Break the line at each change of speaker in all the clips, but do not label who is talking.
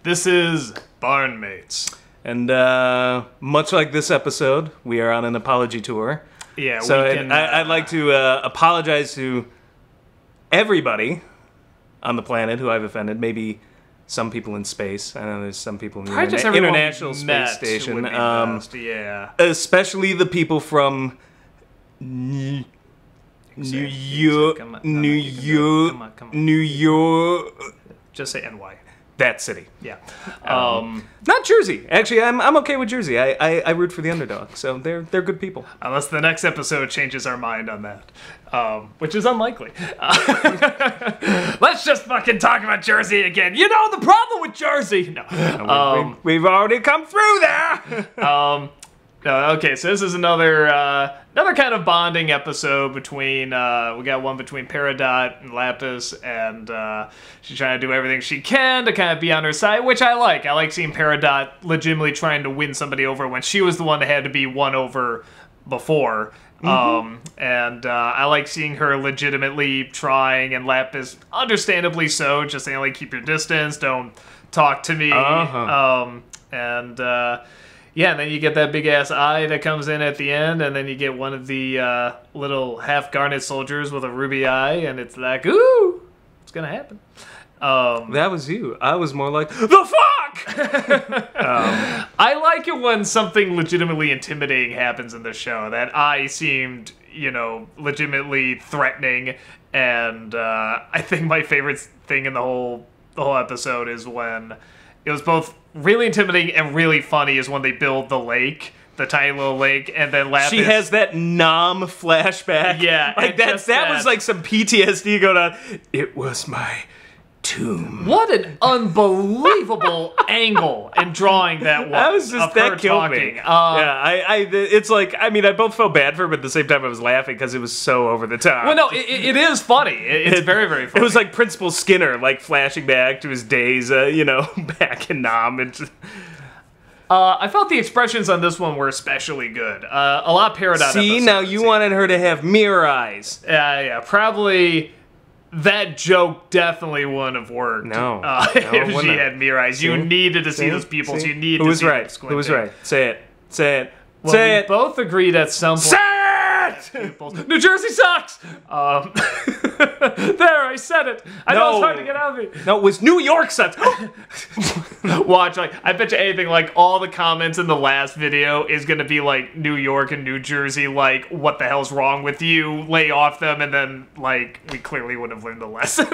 This is Barnmates.
And much like this episode, we are on an apology tour.
Yeah,
so
we can...
I'd like to apologize to everybody on the planet who I've offended. Maybe some people in space. I know there's some people in the International Space Station.
Would be best, yeah.
Especially the people from New York. New York.
Just say NY.
That city.
Yeah.
Not Jersey. Actually, I'm okay with Jersey. I root for the underdog, so they're good people.
Unless the next episode changes our mind on that, which is unlikely. Let's just fucking talk about Jersey again. You know the problem with Jersey. No.
We've already come through there.
Okay, so this is another kind of bonding episode between, we got one between Peridot and Lapis, and she's trying to do everything she can to kind of be on her side, which I like. I like seeing Peridot legitimately trying to win somebody over when she was the one that had to be won over before. And I like seeing her legitimately trying, and Lapis, understandably so, just saying, like, keep your distance, don't talk to me. Yeah, and then you get that big-ass eye that comes in at the end, and then you get one of the little half-garnet soldiers with a ruby eye, and it's like, ooh, it's gonna happen.
That was you. I was more like, the fuck!
I like it when something legitimately intimidating happens in the show. That eye seemed, you know, legitimately threatening, and I think my favorite thing in the whole episode is when it was both really intimidating and really funny is when they build the lake, the tiny little lake, and then Lapis...
She has that Nom flashback.
Yeah.
Like, that was like some PTSD going on. It was my tomb.
What an unbelievable angle in drawing that was.
That was just, that killed
talking.
me. It's like, I mean, I both felt bad for her, but at the same time I was laughing because it was so over the top.
Well, no, it is funny. It's very, very funny.
It was like Principal Skinner, like, flashing back to his days, you know, back in Nom.
I felt the expressions on this one were especially good. A lot Peridot.
See, now you wanted her to have mirror eyes.
Yeah, probably that joke definitely wouldn't have worked.
No,
if she had mirror eyes. You needed to see those people. So you needed to see them squinting.
Who was right? Say it. Say it.
Well,
Say
we
it.
both agreed at some point.
Say it!
New Jersey sucks! There, I said it. I know it's hard to get out of me.
No, it was New York sucks.
Watch, like, I bet you anything, like, all the comments in the last video is gonna be, like, New York and New Jersey, like, what the hell's wrong with you? Lay off them, and then, like, we clearly would have learned the lesson.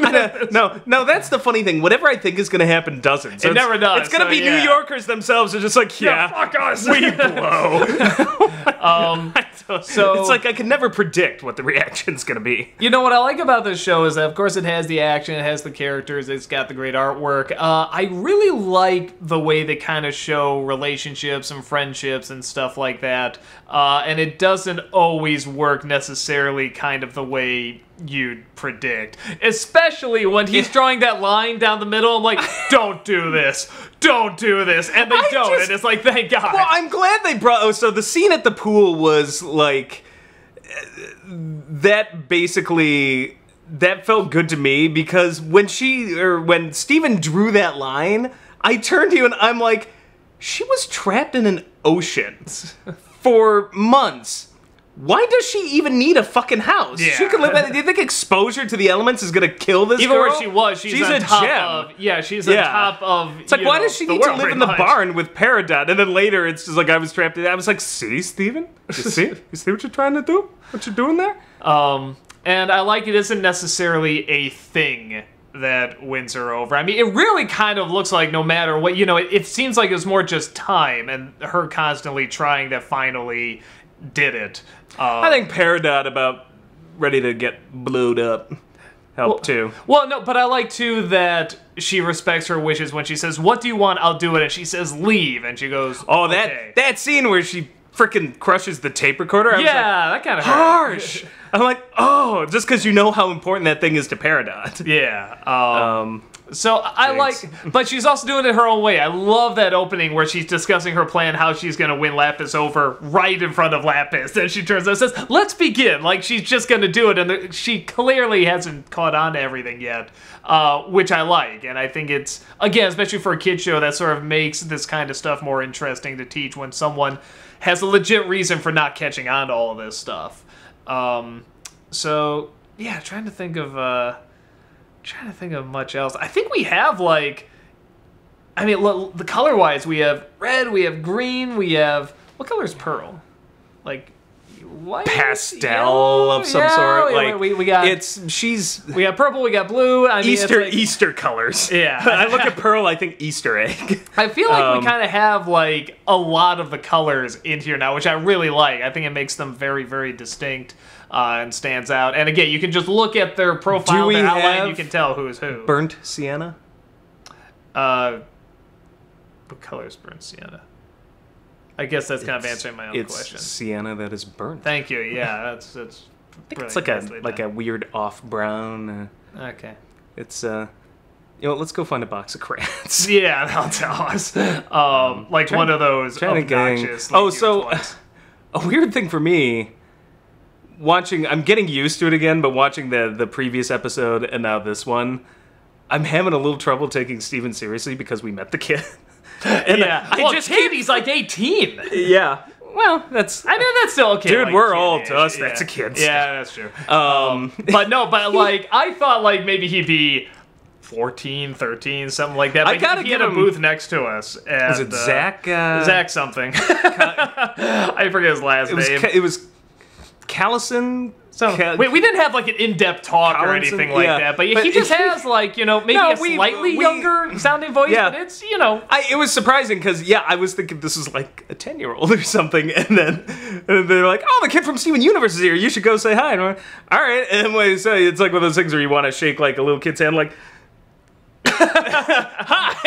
No, that's the funny thing. Whatever I think is gonna happen doesn't. So
it never does.
It's gonna be New Yorkers themselves are just like, yeah,
fuck us.
we blow.
So
it's like I can never predict what the reaction's gonna be.
You know what I like about this show is that, of course, it has the action, it has the characters, it's got the great artwork. I really like the way they kind of show relationships and friendships and stuff like that. And it doesn't always work necessarily kind of the way you'd predict. Especially when he's drawing that line down the middle. I'm like, don't do this. Don't do this. And they don't. And it's like, thank God.
Well, I'm glad they brought... Oh, so the scene at the pool was like... That basically... That felt good to me because when Steven drew that line, I turned to you and I'm like, she was trapped in an ocean for months. Why does she even need a fucking house?
Yeah.
She could live in. Do you think exposure to the elements is gonna kill this
Even
girl?
where she was, she's on
a
top
gem.
of... Yeah, she's on top of...
It's like, why does she need to live in the barn with Peridot? And then later, it's just like, I was trapped in... I was like, see, Steven? You see? You see what you're trying to do? What you're doing there?
And I like it isn't necessarily a thing that wins her over. I mean, it really kind of looks like no matter what, you know, it seems like it's more just time and her constantly trying that finally did it.
I think Peridot about ready to get blowed up helped too.
Well, no, but I like too that she respects her wishes when she says, what do you want? I'll do it. And she says, leave. And she goes,
oh,
okay.
that scene where she freaking crushes the tape recorder. I was like,
that kind of
harsh. I'm like, oh, just because you know how important that thing is to Peridot.
Yeah. So I
Thanks.
like, but she's also doing it her own way. I love that opening where she's discussing her plan, how she's gonna win Lapis over right in front of Lapis. Then she turns and says, "Let's begin." Like she's just gonna do it, and she clearly hasn't caught on to everything yet, which I like. And I think it's, again, especially for a kid show, that sort of makes this kind of stuff more interesting to teach when someone has a legit reason for not catching on to all of this stuff. So yeah, trying to think of much else. I think we have, like, I mean, the color-wise, we have red, we have green, we have, what color is Pearl? Like, white?
Pastel
yellow?
of some
Yeah,
sort. Like,
we got,
we
got purple, we got blue. I mean,
Easter
it's like,
Easter colors.
Yeah.
I look at Pearl, I think Easter egg.
I feel like we kind of have, like, a lot of the colors in here now, which I really like. I think it makes them very, very distinct. And stands out. And again, you can just look at their profile, their outline, and you can tell who is who.
Burnt sienna?
What color is burnt sienna? I guess that's kind of answering my own question.
It's sienna that is burnt.
Thank you. Yeah, that's.
I think it's like a weird off brown.
Okay.
It's you know, let's go find a box of crayons.
Yeah, they'll tell us. Like one of those obnoxious.
Oh, so a weird thing for me. I'm getting used to it again, but watching the previous episode and now this one, I'm having a little trouble taking Steven seriously because we met the kid.
And yeah, he's like 18.
Yeah. Well, that's...
I mean, that's still okay.
Dude,
like,
we're old
age.
to us.
Yeah.
That's a kid.
Yeah, that's true. But like, I thought like maybe he'd be 14, 13, something like that. But
I gotta
he had
give
a
him...
booth next to us. And,
was it Zach?
Zach something. I forget his last name.
It was Callison.
We didn't have like an in-depth talk or anything like that, but he just has like, you know, maybe a slightly younger sounding voice, but it's, you know.
It was surprising because, I was thinking this is like a 10-year-old or something, and then they're like, oh, the kid from Steven Universe is here, you should go say hi. And I'm like, all right, and it's like one of those things where you want to shake like a little kid's hand, like, hi.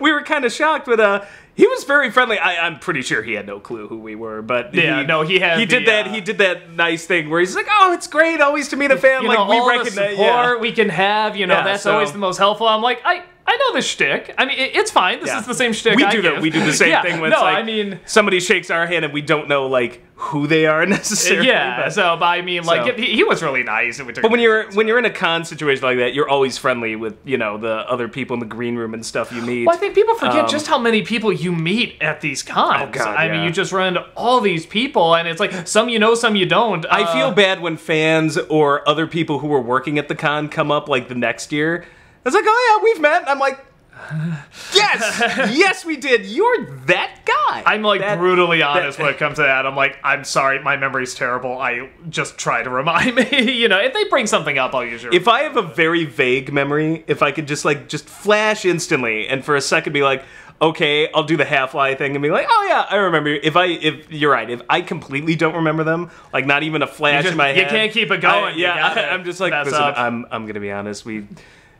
We were kind of shocked, but he was very friendly. I'm pretty sure he had no clue who we were, but
he
did that nice thing where he's like, "Oh, it's great always to meet a fan. Like we recognize
the support we can have. You know, that's always the most helpful." I'm like, I know this shtick. I mean, it's fine. This is the same shtick
we
I
do.
give.
We do the same thing when
I mean,
somebody shakes our hand and we don't know like who they are necessarily.
Yeah. But I mean, like he was really nice.
But when you're in a con situation like that, you're always friendly with the other people in the green room and stuff you meet.
Well, I think people forget just how many people you meet at these cons.
Oh God,
I mean, you just run into all these people, and it's like some you know, some you don't.
I feel bad when fans or other people who were working at the con come up like the next year. It's like, oh yeah, we've met. And I'm like, yes, we did. You're that guy.
I'm like brutally honest when it comes to that. I'm like, I'm sorry, my memory's terrible. I just try to remind me. You know, if they bring something up, I'll use your.
If I have a very vague memory, if I could just flash instantly and for a second be like, okay, I'll do the half-lie thing and be like, oh yeah, I remember you. If you're right, if I completely don't remember them, like not even a flash in my head.
You can't keep it going.
I'm just like, listen, I'm gonna be honest, we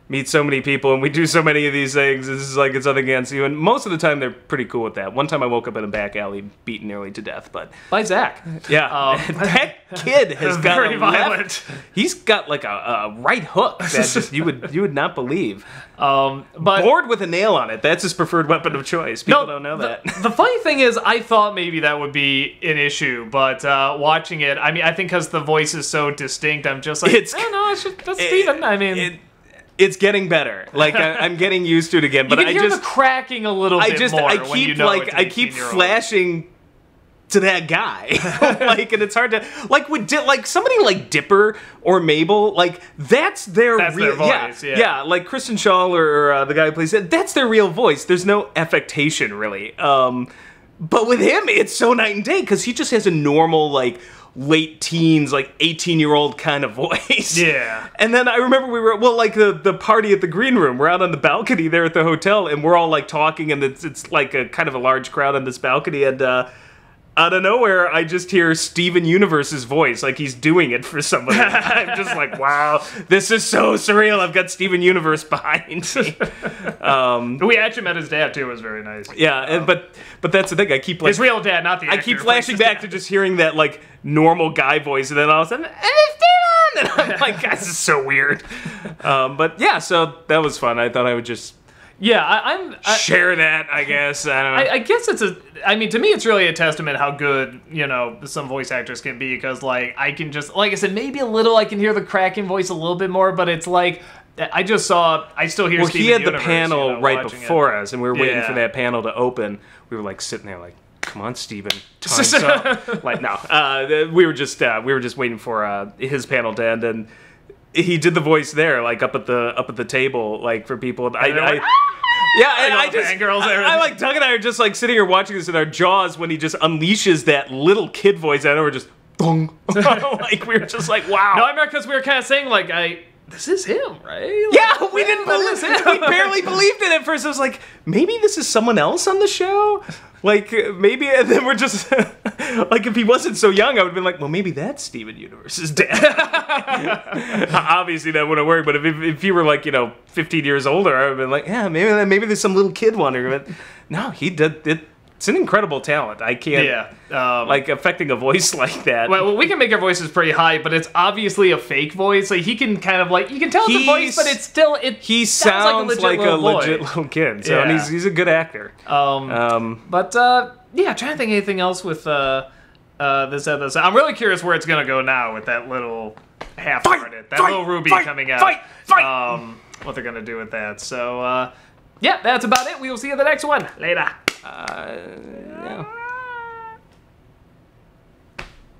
meet so many people and we do so many of these things. This is like, it's nothing against you. And most of the time they're pretty cool with that. One time I woke up in a back alley beaten nearly to death, but...
By Zach.
Yeah. That kid has got
very violent.
He's got like a right hook that just you would not believe.
But
board with a nail on it. That's his preferred weapon of choice. People don't know that.
The funny thing is, I thought maybe that would be an issue, but watching it, I mean, I think because the voice is so distinct, I'm just like, that's Steven. I mean...
It's getting better. Like I'm getting used to it again, but
you can hear the cracking a little bit more. I
keep flashing to that guy, and it's hard to like somebody like Dipper or Mabel. Like that's their
voice.
Yeah. Like Kristen Shaw or the guy who plays it. That's their real voice. There's no affectation really. But with him, it's so night and day because he just has a normal late teens, 18-year-old kind of voice.
Yeah.
And then I remember we were, the party at the green room. We're out on the balcony there at the hotel, and we're all talking, and it's like a kind of a large crowd on this balcony, and out of nowhere, I just hear Steven Universe's voice, like he's doing it for somebody. I'm just like, wow, this is so surreal. I've got Steven Universe behind me.
We actually met his dad too. It was very nice.
Yeah, but that's the thing. I keep
his real dad, not the actor.
I keep flashing back to just hearing that normal guy voice, and then all of a sudden, Steven! And I'm like, guys, this is so weird. But yeah, so that was fun. I thought I would just share that, I guess. I don't know.
I guess I mean, to me, it's really a testament how good, some voice actors can be, because, like, I can just, like I said, maybe a little, I can hear the cracking voice a little bit more, but it's like, I still hear Steven
he had
Universe,
the panel right before us, and we were waiting
Yeah.
for that panel to open. We were, like, sitting there, like, come on, Steven, time's up. Like, no. We were just waiting for his panel to end, and he did the voice there, like, up at the table, like, for people. I like Doug and I are just like sitting here watching this in our jaws when he just unleashes that little kid voice out, and we're just dong. Like, we were just like, wow.
No, I remember because we were kind of saying, like, this is him, right? Like,
yeah, we didn't believe it. We barely believed it at first. I was like, maybe this is someone else on the show? Like, maybe, and then we're just, like, if he wasn't so young, I would have been like, well, maybe that's Steven Universe's dad. Obviously, that wouldn't work, but if he were, like, 15 years older, I would have been like, yeah, maybe there's some little kid wondering. But no, he did it. It's an incredible talent. I can't, like, affecting a voice like that.
Well, we can make our voices pretty high, but it's obviously a fake voice. Like, he can kind of, like, you can tell it's a voice, but it's still,
he sounds like a legit little kid. So, and he's a good actor.
But yeah, trying to think of anything else with this episode. I'm really curious where it's gonna go now with that little half-hearted, little Ruby coming out. What they're gonna do with that. So, yeah, that's about it. We will see you in the next one. Later.
Yeah.